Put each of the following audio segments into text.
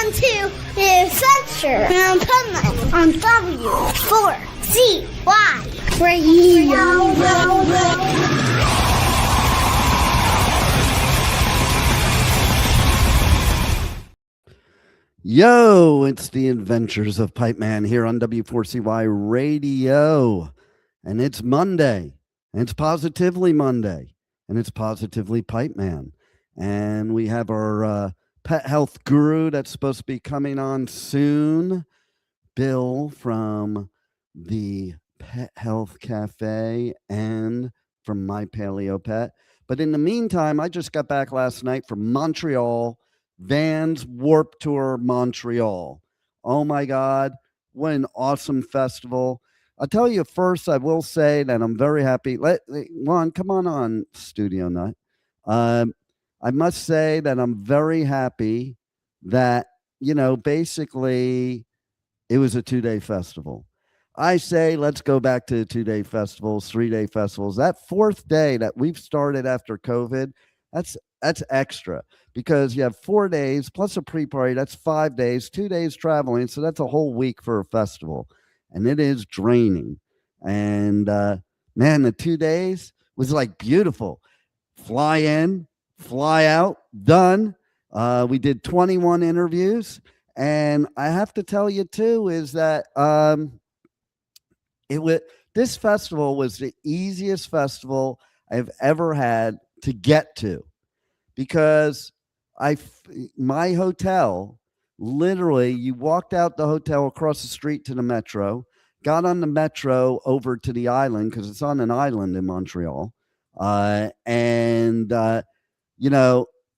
Welcome to the Adventures of Pipeman on W4CY Radio. Yo, it's the Adventures of Pipeman here on W4CY Radio. And it's Monday. And it's positively Monday. And it's positively Pipeman. And we have our pet health guru that's supposed to be coming on soon. Bill from the Pet Health Cafe and from My Paleo Pet. But in the meantime, I just got back last night from Montreal. Vans Warped Tour Montreal. Oh my God, what an awesome festival. I'll tell you first, I will say that I'm very happy. Juan, come on, Studio Nut. I must say that I'm very happy that, basically it was a 2-day festival. I say let's go back to 2-day festivals, 3-day festivals. That fourth day that we've started after COVID, that's extra. Because you have 4 days plus a pre-party, that's 5 days, 2 days traveling. So that's a whole week for a festival. And it is draining. And man, the 2 days was like beautiful. Fly in, fly out, done. We did 21 interviews. And I have to tell you too, is that this festival was the easiest festival I've ever had to get to. Because my hotel, literally, you walked out the hotel across the street to the metro, got on the metro over to the island because it's on an island in Montreal.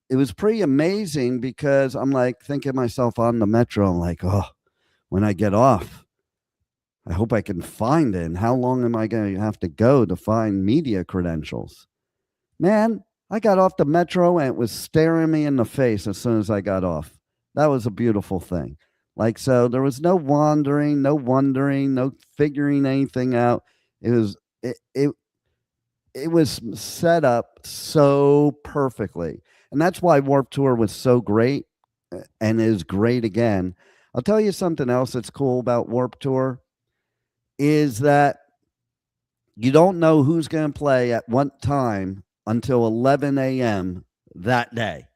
It was pretty amazing because I'm like thinking to myself on the metro, I'm like, oh, when I get off, I hope I can find it. And how long am I going to have to go to find media credentials? Man, I got off the metro and it was staring me in the face as soon as I got off. That was a beautiful thing. So there was no wandering, no wondering, no figuring anything out. It was set up so perfectly. And that's why Warped Tour was so great and is great again. I'll tell you something else that's cool about Warped Tour is that you don't know who's going to play at what time until 11 a.m. that day.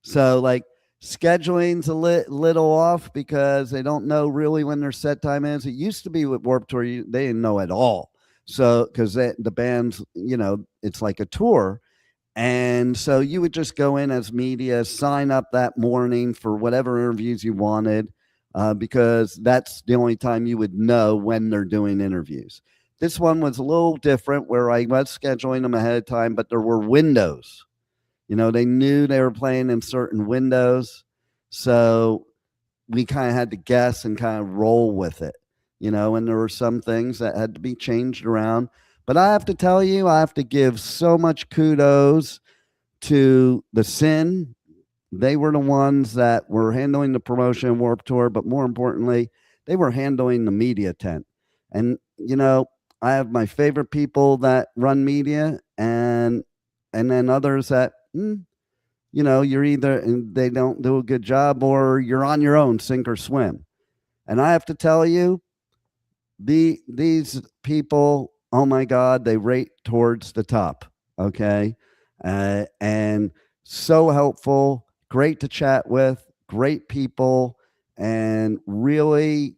So scheduling's a little off because they don't know really when their set time is. It used to be with Warped Tour, they didn't know at all. So, because the bands, it's like a tour. And so you would just go in as media, sign up that morning for whatever interviews you wanted, because that's the only time you would know when they're doing interviews. This one was a little different where I was scheduling them ahead of time, but there were windows. They knew they were playing in certain windows. So we kind of had to guess and kind of roll with it, and there were some things that had to be changed around. But I have to tell you, I have to give so much kudos to the Sin. They were the ones that were handling the promotion of Warped Tour, but more importantly, they were handling the media tent. And, I have my favorite people that run media and then others that, you're either they don't do a good job or you're on your own, sink or swim. And I have to tell you, these people, oh my God, they rate towards the top. Okay. And so helpful, great to chat with, great people, and really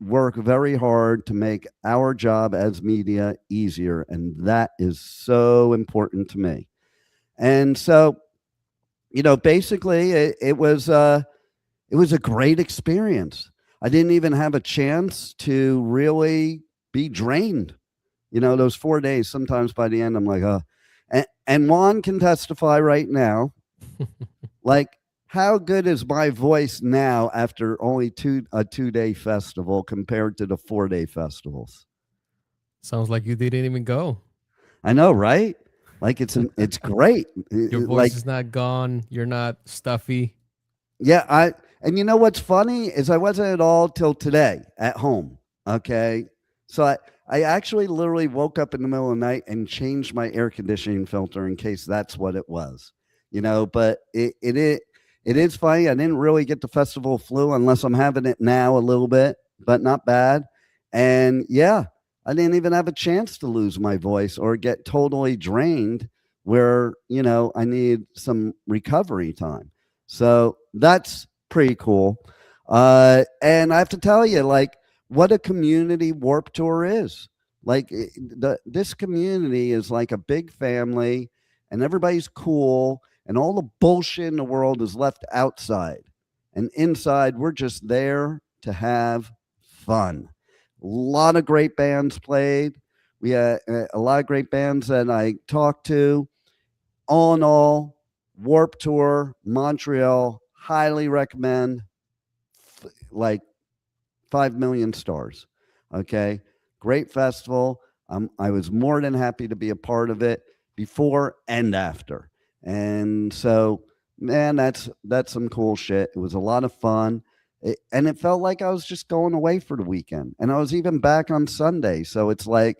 work very hard to make our job as media easier. And that is so important to me. And so, basically it was a great experience. I didn't even have a chance to really be drained. Those 4 days, sometimes by the end, I'm like, oh, and Juan can testify right now. How good is my voice now after only a 2-day festival compared to the 4-day festivals? Sounds like you didn't even go. I know, right? It's great. Your voice is not gone. You're not stuffy. Yeah, and you know what's funny is I wasn't at all till today at home. Okay, so I actually literally woke up in the middle of the night and changed my air conditioning filter in case that's what it was. But it It is funny. I didn't really get the festival flu unless I'm having it now a little bit, but not bad. And yeah, I didn't even have a chance to lose my voice or get totally drained where, I need some recovery time. So that's pretty cool. And I have to tell you, like, what a community Warp Tour is. Like, this community is like a big family, and everybody's cool, and all the bullshit in the world is left outside. And inside, we're just there to have fun. A lot of great bands played. We had a lot of great bands that I talked to. All in all, Warp Tour, Montreal, highly recommend. Like 5 million stars. Okay. Great festival. I was more than happy to be a part of it before and after. And so, man, that's some cool shit. It was a lot of fun. And it felt like I was just going away for the weekend. And I was even back on Sunday. So it's like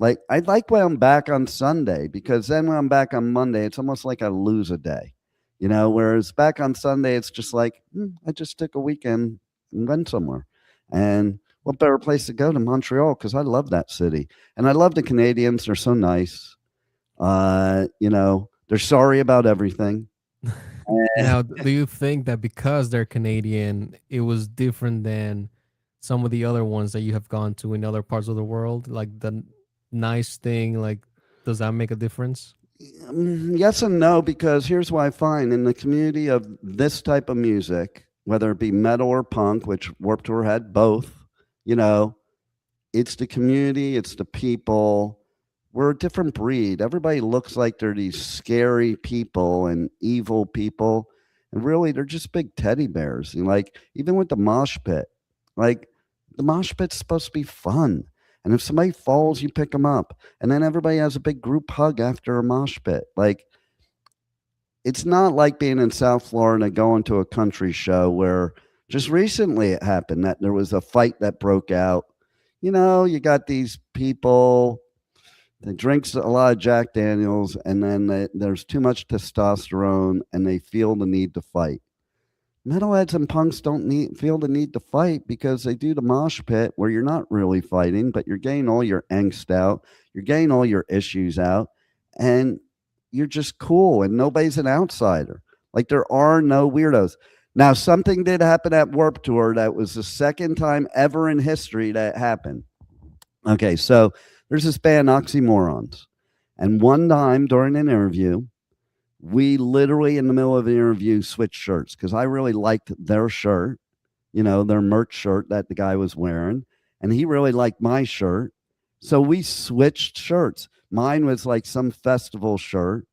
I like when I'm back on Sunday, because then when I'm back on Monday, it's almost like I lose a day, whereas back on Sunday, it's just like, I just took a weekend and went somewhere. And what better place to go to Montreal? Because I love that city. And I love the Canadians. They're so nice. They're sorry about everything. Now, do you think that because they're Canadian, it was different than some of the other ones that you have gone to in other parts of the world? Like the nice thing, like, does that make a difference? Yes and no, because here's what I find in the community of this type of music, whether it be metal or punk, which Warped Tour had both, it's the community, it's the people. We're a different breed. Everybody looks like they're these scary people and evil people. And really, they're just big teddy bears. And like, even with the mosh pit, like, the mosh pit's supposed to be fun. And if somebody falls, you pick them up. And then everybody has a big group hug after a mosh pit. Like, it's not like being in South Florida going to a country show where just recently it happened that there was a fight that broke out. You got these people that drinks a lot of Jack Daniels, and then there's too much testosterone, and they feel the need to fight. Metalheads and punks don't feel the need to fight because they do the mosh pit where you're not really fighting, but you're getting all your angst out, you're getting all your issues out, and you're just cool, and nobody's an outsider. Like, there are no weirdos. Now, something did happen at Warped Tour that was the second time ever in history that happened. Okay, so there's this band, Oxymorons. And one time during an interview, we literally in the middle of the interview switched shirts because I really liked their shirt, their merch shirt that the guy was wearing. And he really liked my shirt. So we switched shirts. Mine was like some festival shirt,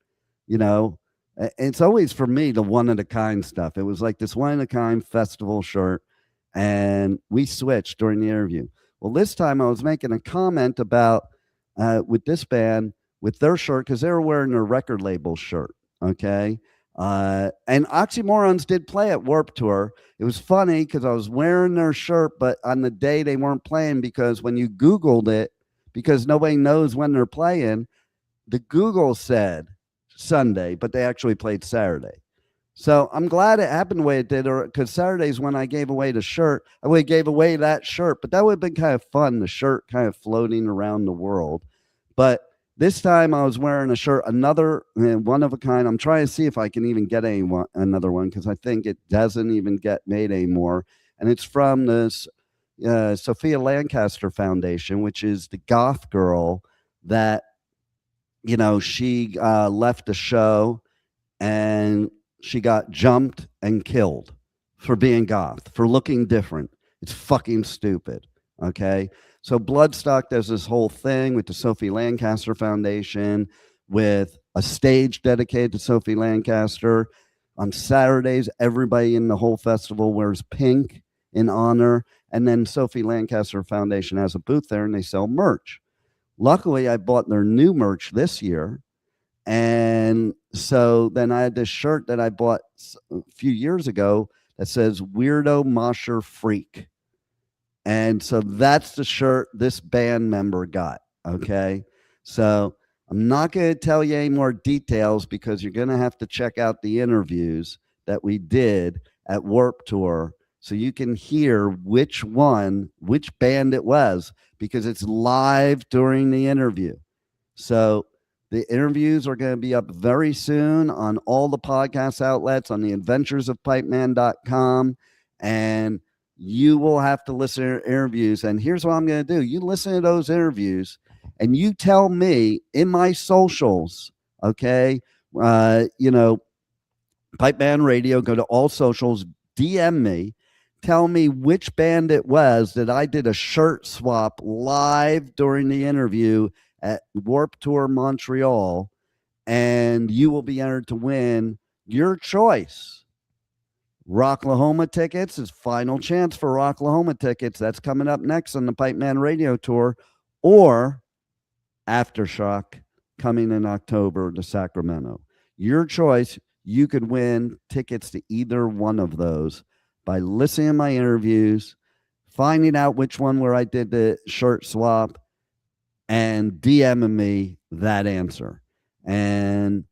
It's always for me the one of a kind stuff. It was like this one of a kind festival shirt. And we switched during the interview. Well, this time I was making a comment about with this band, with their shirt, because they were wearing their record label shirt. Okay. And Oxymorons did play at Warped Tour. It was funny because I was wearing their shirt, but on the day they weren't playing, because when you Googled it, because nobody knows when they're playing, the Google said Sunday, but they actually played Saturday. So I'm glad it happened the way it did, or because Saturday's when I gave away the shirt. I would have gave away that shirt, but that would have been kind of fun, the shirt kind of floating around the world. But this time I was wearing a shirt, another one of a kind. I'm trying to see if I can even get another one, because I think it doesn't even get made anymore. And it's from this Sophia Lancaster Foundation, which is the goth girl that, she left the show and she got jumped and killed for being goth, for looking different. It's fucking stupid. Okay. So Bloodstock does this whole thing with the Sophie Lancaster Foundation, with a stage dedicated to Sophie Lancaster. On Saturdays, everybody in the whole festival wears pink in honor. And then Sophie Lancaster Foundation has a booth there and they sell merch. Luckily, I bought their new merch this year. And so then I had this shirt that I bought a few years ago that says Weirdo Mosher Freak. And so that's the shirt this band member got. Okay. So I'm not going to tell you any more details because you're going to have to check out the interviews. that we did at Warp Tour, so you can hear which band it was, because it's live during the interview. So the interviews are going to be up very soon on all the podcast outlets, on the Adventures of Pipeman.com, and you will have to listen to interviews. And here's what I'm going to do. You listen to those interviews and you tell me in my socials, okay? Pipeman Radio, go to all socials, DM me, tell me which band it was that I did a shirt swap live during the interview at Warp Tour Montreal, and you will be entered to win your choice. Rocklahoma tickets is final chance for Rocklahoma tickets. That's coming up next on the Pipeman Radio Tour, or Aftershock coming in October to Sacramento. Your choice. You could win tickets to either one of those by listening to my interviews, finding out which one where I did the shirt swap, and DMing me that answer. And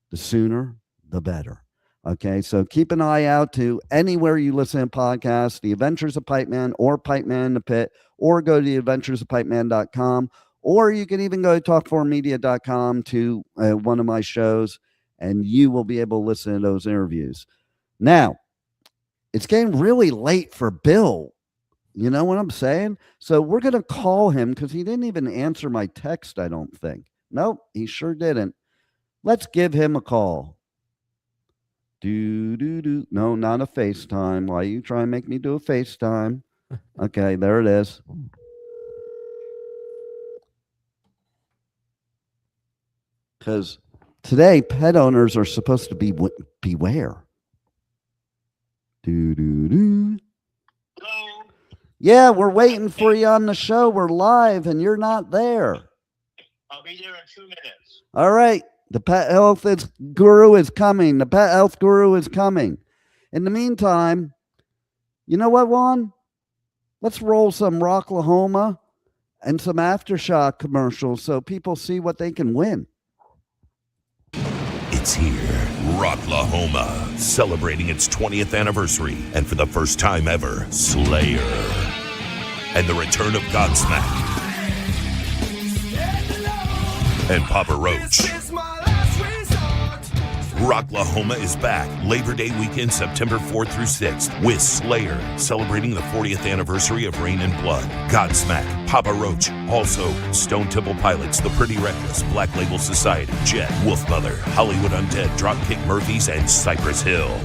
the sooner, the better. Okay, so keep an eye out to anywhere you listen to podcasts, The Adventures of Pipeman or Pipeman in the Pit, or go to theadventuresofpipeman.com, or you can even go to talk4media.com to one of my shows, and you will be able to listen to those interviews. Now, it's getting really late for Bill. You know what I'm saying? So we're going to call him because he didn't even answer my text, I don't think. Nope, he sure didn't. Let's give him a call. No, not a FaceTime. Why you try and make me do a FaceTime? Okay, there it is. Because today, pet owners are supposed to beware. Hello? Yeah, we're waiting for you on the show. We're live, and you're not there. I'll be there in 2 minutes. All right. The pet health guru is coming. The pet health guru is coming. In the meantime, you know what, Juan? Let's roll some Rocklahoma and some Aftershock commercials so people see what they can win. It's here, Rocklahoma, celebrating its 20th anniversary, and for the first time ever, Slayer, and the return of Godsmack, and Papa Roach. Rocklahoma is back Labor Day weekend, September 4th through 6th, with Slayer, celebrating the 40th anniversary of Rain and Blood, Godsmack, Papa Roach, also Stone Temple Pilots, The Pretty Reckless, Black Label Society, Jet, Wolfmother, Hollywood Undead, Dropkick Murphys, and Cypress Hill.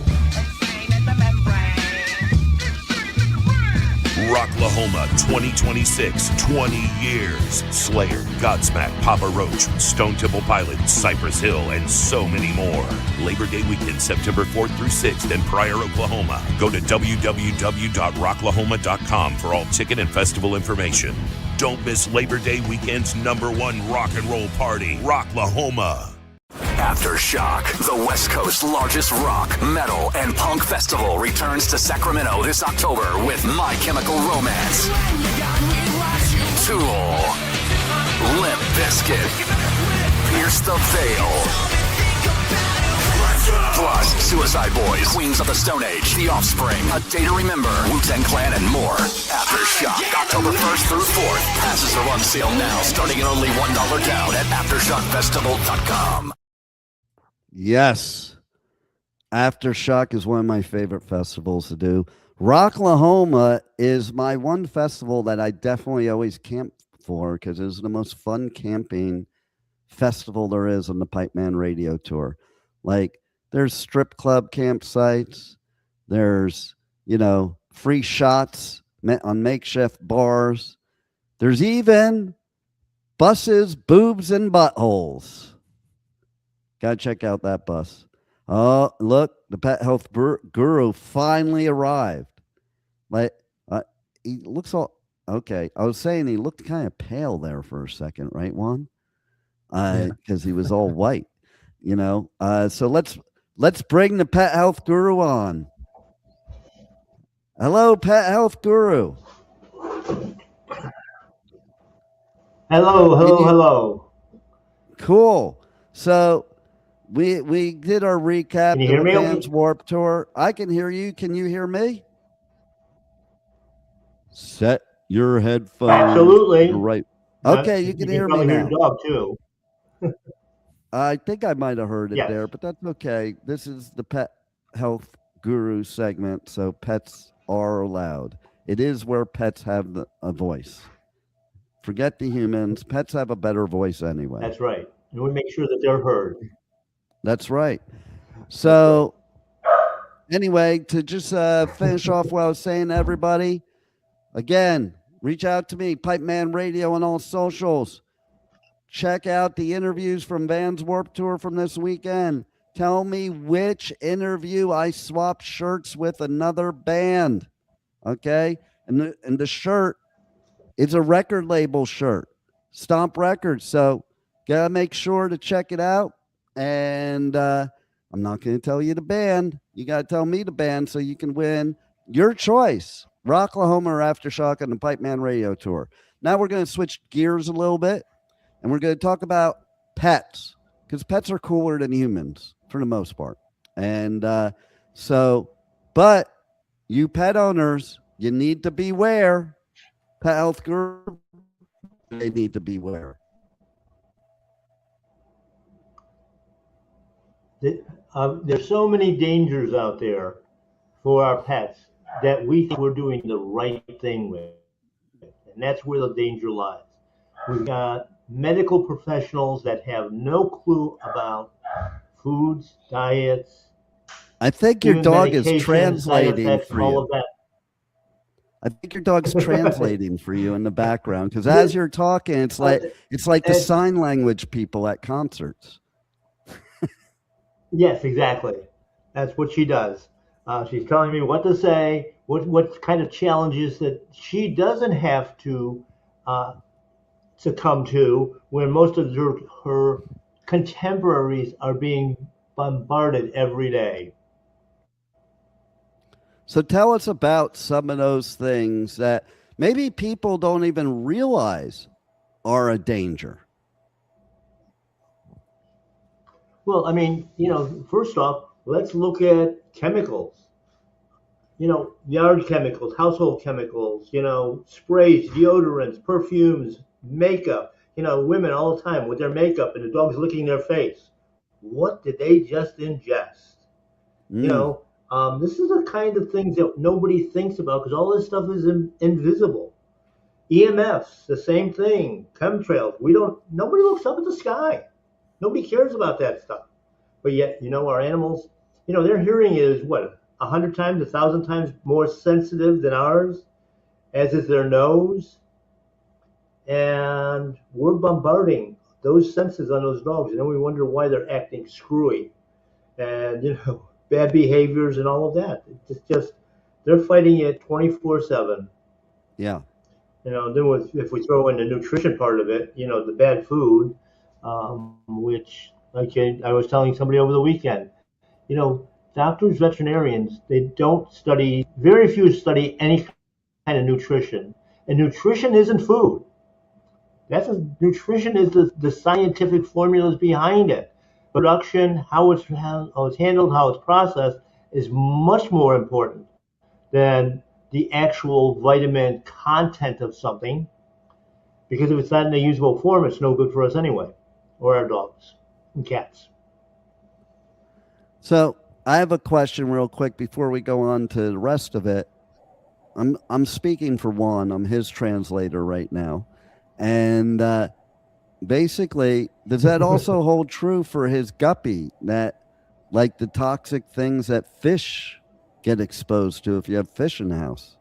Rocklahoma 2026, 20 years. Slayer, Godsmack, Papa Roach, Stone Temple Pilots, Cypress Hill, and so many more. Labor Day weekend, September 4th through 6th in Pryor, Oklahoma. Go to www.rocklahoma.com for all ticket and festival information. Don't miss Labor Day weekend's #1 rock and roll party, Rocklahoma. Aftershock, the West Coast's largest rock, metal, and punk festival, returns to Sacramento this October with My Chemical Romance, Tool, Limp Bizkit, Pierce the Veil, plus Suicide Boys, Queens of the Stone Age, The Offspring, A Day to Remember, Wu-Tang Clan, and more. Aftershock, October 1st through 4th. Passes are on sale now, starting at only $1 down at AftershockFestival.com. Yes. Aftershock is one of my favorite festivals to do. Rocklahoma is my one festival that I definitely always camp for because it's the most fun camping festival there is on the Pipeman Radio Tour. Like, there's strip club campsites. There's, free shots on makeshift bars. There's even buses, boobs, and buttholes. Gotta check out that bus. Oh, look, the pet health guru finally arrived. Like, he looks all okay. I was saying he looked kind of pale there for a second, right, Juan? Because he was all white, So let's bring the pet health guru on. Hello, pet health guru. Hello. Cool. So We did our recap Can you of hear the me? Vans Warp Tour. I can hear you. Can you hear me? Set your headphones. Absolutely. Right. Okay, you can hear me probably now. hear your dog too. I think I might have heard it Yes. there, but that's okay. This is the pet health guru segment, so pets are allowed. It is where pets have a voice. Forget the humans. Pets have a better voice anyway. That's right. And we make sure that they're heard. That's right. So, anyway, to just finish off what I was saying to everybody, again, reach out to me, Pipeman Radio on all socials. Check out the interviews from Vans Warp Tour from this weekend. Tell me which interview I swapped shirts with another band. Okay? And the shirt is a record label shirt. Stomp Records. So, gotta make sure to check it out. And I'm not going to tell you the band. You got to tell me the band so you can win your choice. Rocklahoma or Aftershock on the Pipeman Radio Tour. Now we're going to switch gears a little bit, and we're going to talk about pets, because pets are cooler than humans for the most part. And but you pet owners, you need to beware. Pet health group, they need to beware. There's so many dangers out there for our pets that we think we're doing the right thing with. And that's where the danger lies. We've got medical professionals that have no clue about foods, diets. I think your dog is medications, translating side effects, for all you. of that. I think your dog's translating for you in the background, because as you're talking, it's like the sign language people at concerts. Yes, exactly. That's what she does. She's telling me what to say, what kind of challenges that she doesn't have to succumb to, when most of her contemporaries are being bombarded every day. So tell us about some of those things that maybe people don't even realize are a danger. Well, I mean, first off, let's look at chemicals. Yard chemicals, household chemicals, sprays, deodorants, perfumes, makeup. Women all the time with their makeup and the dog's licking their face. What did they just ingest? This is the kind of things that nobody thinks about, because all this stuff is invisible. EMFs, the same thing. Chemtrails. Nobody looks up at the sky. Nobody cares about that stuff. But yet, our animals, their hearing is 100 times, 1,000 times more sensitive than ours, as is their nose. And we're bombarding those senses on those dogs. And then we wonder why they're acting screwy and, bad behaviors and all of that. It's just they're fighting it 24/7. Yeah. Then if we throw in the nutrition part of it, the bad food, which I was telling somebody over the weekend, doctors, veterinarians, they don't study, very few study any kind of nutrition. And nutrition isn't food. Nutrition is the scientific formulas behind it. Production, how it's handled, how it's processed is much more important than the actual vitamin content of something. Because if it's not in a usable form, it's no good for us anyway, or our dogs and cats. So I have a question real quick before we go on to the rest of it. I'm speaking for Juan. I'm his translator right now. And basically, does that also hold true for his guppy, that like the toxic things that fish get exposed to if you have fish in the house?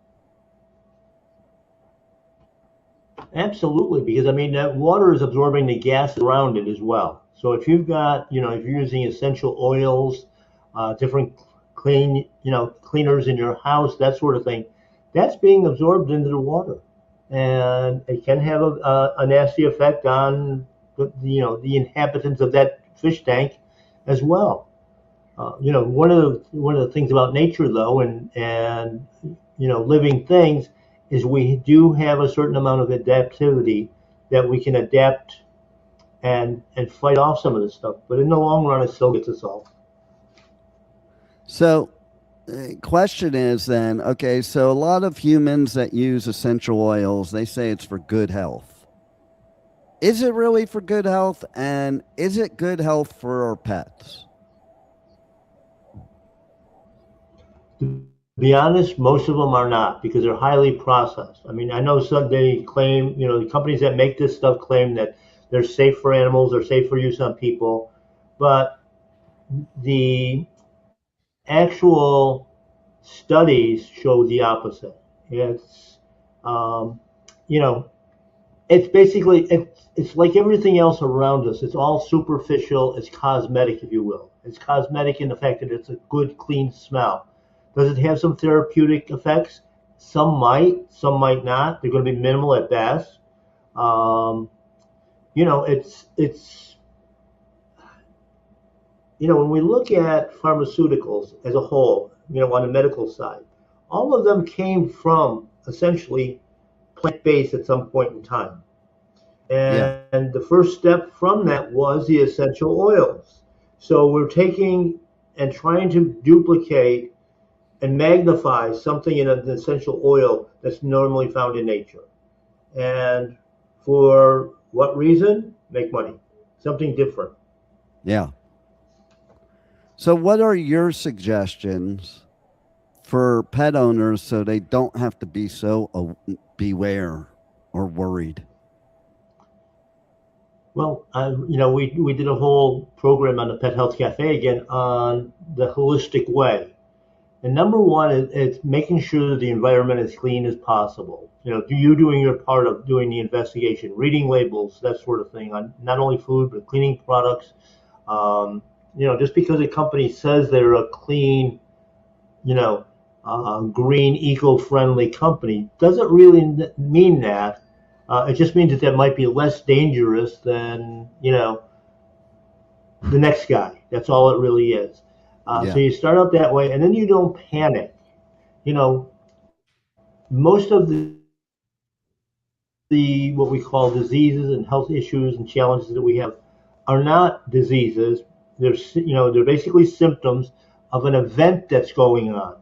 Absolutely, because that water is absorbing the gas around it as well. So if you've got, if you're using essential oils, different cleaners in your house, that sort of thing, that's being absorbed into the water, and it can have a nasty effect on the inhabitants of that fish tank as well. One of the things about nature, though, and living things, is we do have a certain amount of adaptivity that we can adapt and fight off some of this stuff. But in the long run, it still gets us off. So, question is then, okay, so a lot of humans that use essential oils, they say it's for good health. Is it really for good health? And is it good health for our pets? To be honest, most of them are not, because they're highly processed. I mean, I know some they claim, the companies that make this stuff claim that they're safe for animals, they're safe for use on people, but the actual studies show the opposite. It's, it's basically, it's like everything else around us. It's all superficial. It's cosmetic, if you will. It's cosmetic in the fact that it's a good, clean smell. Does it have some therapeutic effects? Some might not. They're going to be minimal at best. When we look at pharmaceuticals as a whole, on the medical side, all of them came from essentially plant-based at some point in time. And the first step from that was the essential oils. So we're taking and trying to duplicate and magnify something in an essential oil that's normally found in nature. And for what reason? Make money. Something different. Yeah. So what are your suggestions for pet owners so they don't have to be so beware or worried? Well, we did a whole program on the Pet Health Cafe again on the holistic way. And number one is making sure that the environment is clean as possible. You doing your part of doing the investigation, reading labels, that sort of thing, on not only food, but cleaning products. Just because a company says they're a clean, green, eco-friendly company doesn't really mean that. It just means that might be less dangerous than, the next guy. That's all it really is. So you start out that way, and then you don't panic. Most of the what we call diseases and health issues and challenges that we have are not diseases. They're basically symptoms of an event that's going on.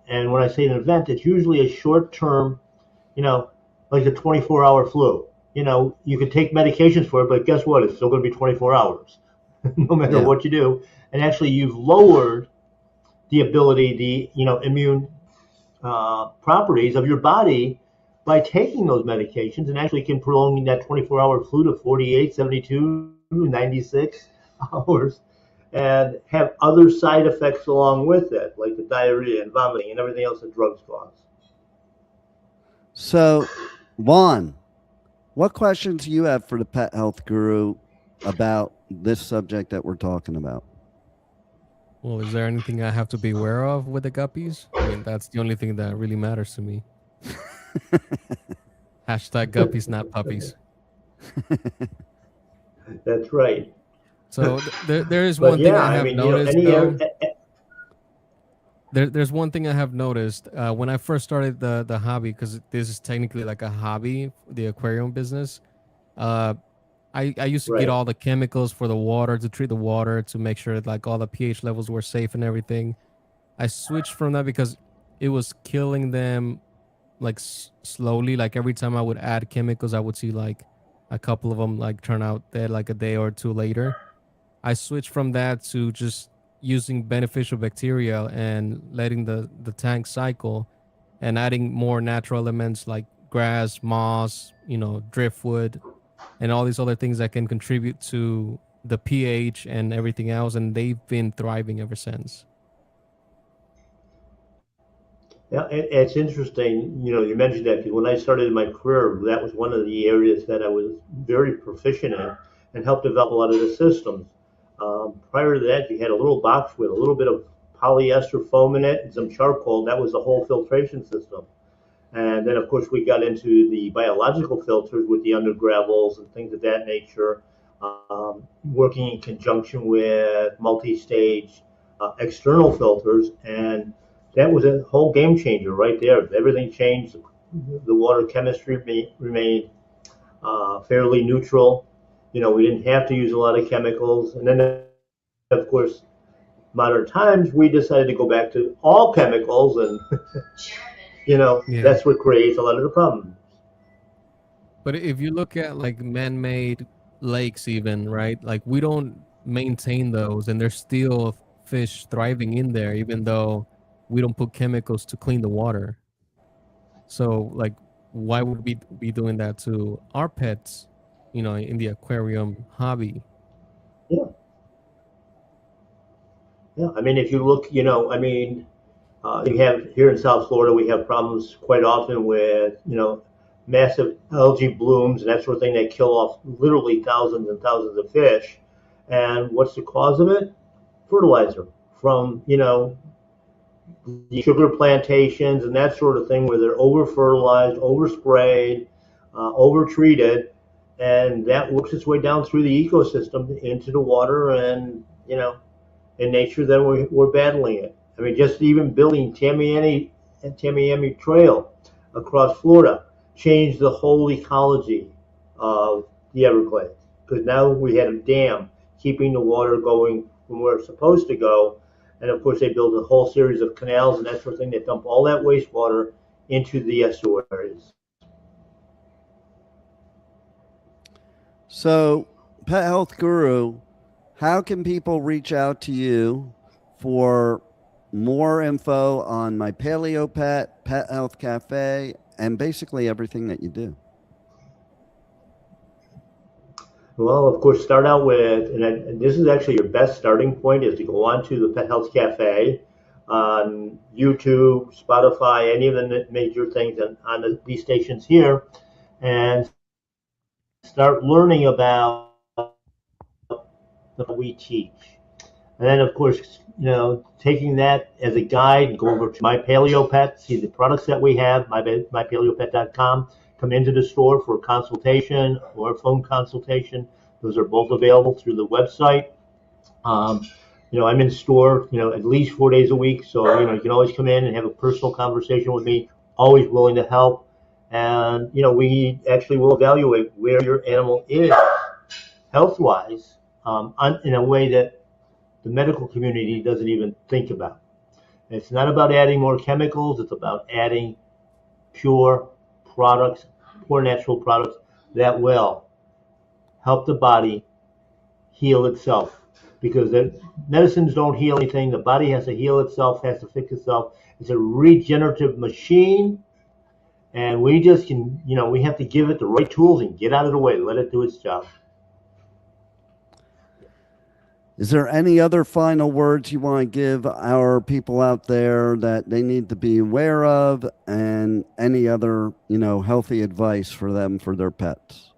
And when I say an event, it's usually a short-term, like a 24-hour flu. You can take medications for it, but guess what? It's still going to be 24 hours, no matter what you do. And actually, you've lowered the ability, the immune properties of your body by taking those medications, and actually can prolong that 24-hour flu to 48, 72, 96 hours, and have other side effects along with it, like the diarrhea and vomiting and everything else that drugs cause. So, Juan, what questions do you have for the Pet Health Guru about this subject that we're talking about? Well, is there anything I have to be aware of with the guppies? I mean, that's the only thing that really matters to me. Hashtag guppies, not puppies. That's right. So there is one thing I have noticed. There's one thing I have noticed when I first started the hobby, because this is technically like a hobby, the aquarium business. I used to get all the chemicals for the water, to treat the water, to make sure that like all the pH levels were safe and everything. I switched from that because it was killing them like slowly. Like every time I would add chemicals, I would see like a couple of them like turn out dead like a day or two later. I switched from that to just using beneficial bacteria and letting the tank cycle and adding more natural elements like grass, moss, driftwood, and all these other things that can contribute to the pH and everything else. And they've been thriving ever since. Yeah, it's interesting. You mentioned that, because when I started my career, that was one of the areas that I was very proficient in and helped develop a lot of the systems. Prior to that, you had a little box with a little bit of polyester foam in it and some charcoal. That was the whole filtration system. And then, of course, we got into the biological filters with the undergravels and things of that nature, working in conjunction with multi-stage external filters. And that was a whole game changer right there. Everything changed. The water chemistry remained fairly neutral. We didn't have to use a lot of chemicals. And then, of course, modern times, we decided to go back to all chemicals, and Yeah. that's what creates a lot of the problems. But if you look at like man-made lakes, even, right? Like we don't maintain those, and there's still fish thriving in there, even though we don't put chemicals to clean the water. So, like, why would we be doing that to our pets, in the aquarium hobby? Yeah. Yeah. I mean, if you look, you have here in South Florida, we have problems quite often with, massive algae blooms and that sort of thing that kill off literally thousands and thousands of fish. And what's the cause of it? Fertilizer from, the sugar plantations and that sort of thing, where they're over fertilized, over sprayed, over treated, and that works its way down through the ecosystem into the water, and in nature, then we're battling it. I mean, just even building Tamiami Trail across Florida changed the whole ecology of the Everglades, because now we had a dam keeping the water going from where it's supposed to go. And of course, they built a whole series of canals and that sort of thing that dump all that wastewater into the estuaries. So, Pet Health Guru, how can people reach out to you for more info on My Paleo Pet, Pet Health Cafe, and basically everything that you do? Well, of course, start out with, and this is actually your best starting point, is to go on to the Pet Health Cafe on YouTube, Spotify, any of the major things on these stations here, and start learning about what we teach. And then, of course, taking that as a guide, go over to My Paleo Pet, see the products that we have, mypaleopet.com. Come into the store for a consultation or a phone consultation. Those are both available through the website. I'm in store, at least 4 days a week. So, you can always come in and have a personal conversation with me. Always willing to help. And, we actually will evaluate where your animal is health-wise in a way that the medical community doesn't even think about. It's not about adding more chemicals. It's about adding pure natural products that will help the body heal itself. Because the medicines don't heal anything. The body has to heal itself, has to fix itself. It's a regenerative machine. And we just we have to give it the right tools and get out of the way, let it do its job. Is there any other final words you want to give our people out there that they need to be aware of, and any other, healthy advice for them, for their pets?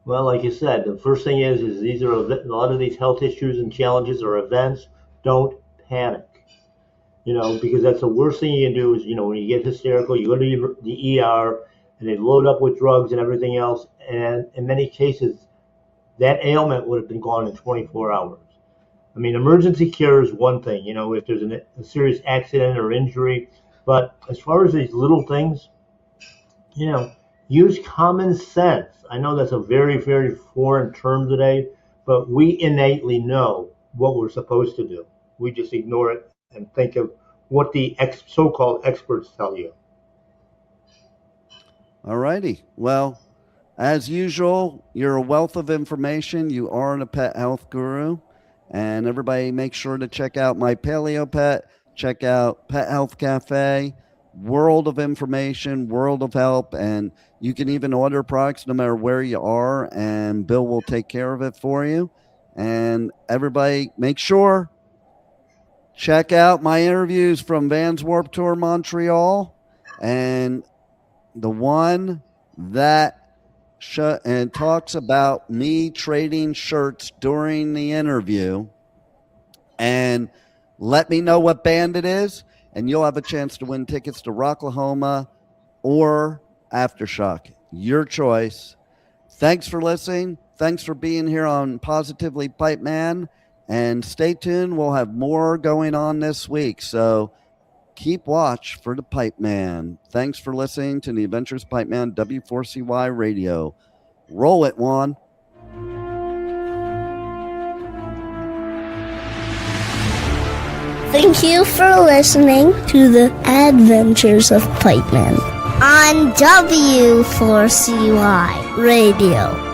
Well, like you said, the first thing is these are a lot of these health issues and challenges or events. Don't panic, because that's the worst thing you can do is, when you get hysterical, you go to the ER and they load up with drugs and everything else. And in many cases, that ailment would have been gone in 24 hours. I mean, emergency care is one thing, if there's a serious accident or injury. But as far as these little things, use common sense. I know that's a very, very foreign term today, but we innately know what we're supposed to do. We just ignore it and think of what the so-called experts tell you. All righty. Well, as usual, you're a wealth of information. You are a pet health guru. And everybody make sure to check out My Paleo Pet. Check out Pet Health Cafe. World of information, world of help. And you can even order products no matter where you are. And Bill will take care of it for you. And everybody make sure, check out my interviews from Vans Warped Tour Montreal. And the one that and talks about me trading shirts during the interview, and let me know what band it is, and you'll have a chance to win tickets to Rocklahoma or Aftershock. Your choice. Thanks for listening. Thanks for being here on Positively Pipeman, and stay tuned. We'll have more going on this week, so keep watch for the Pipeman. Thanks for listening to the Adventures of Pipeman, W4CY Radio. Roll it, Juan. Thank you for listening to the Adventures of Pipeman on W4CY Radio.